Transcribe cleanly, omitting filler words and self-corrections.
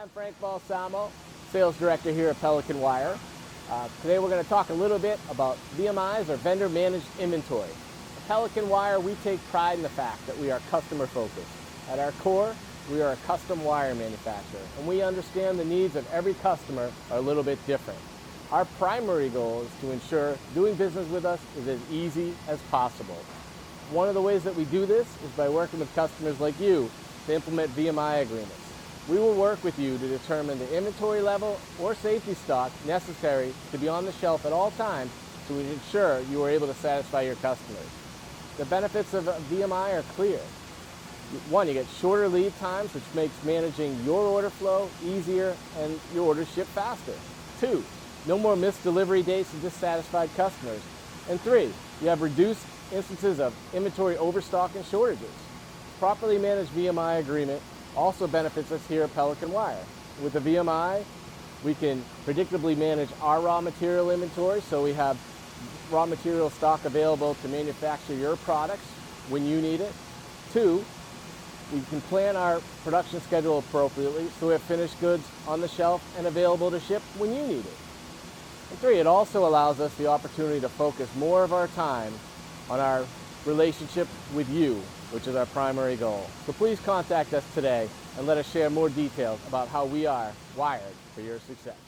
I'm Frank Balsamo, Sales Director here at Pelican Wire. Today we're going to talk a little bit about VMIs, or Vendor Managed Inventory. At Pelican Wire, we take pride in the fact that we are customer focused. At our core, we are a custom wire manufacturer, and we understand the needs of every customer are a little bit different. Our primary goal is to ensure doing business with us is as easy as possible. One of the ways that we do this is by working with customers like you to implement VMI agreements. We will work with you to determine the inventory level or safety stock necessary to be on the shelf at all times so we ensure you are able to satisfy your customers. The benefits of VMI are clear. One, you get shorter lead times, which makes managing your order flow easier and your orders ship faster. Two, no more missed delivery dates and dissatisfied customers. And three, you have reduced instances of inventory overstock and shortages. Properly managed VMI agreement also benefits us here at Pelican Wire. With the VMI, we can predictably manage our raw material inventory, so we have raw material stock available to manufacture your products when you need it. Two, we can plan our production schedule appropriately so we have finished goods on the shelf and available to ship when you need it. And three, it also allows us the opportunity to focus more of our time on our relationship with you, which is our primary goal. So please contact us today and let us share more details about how we are wired for your success.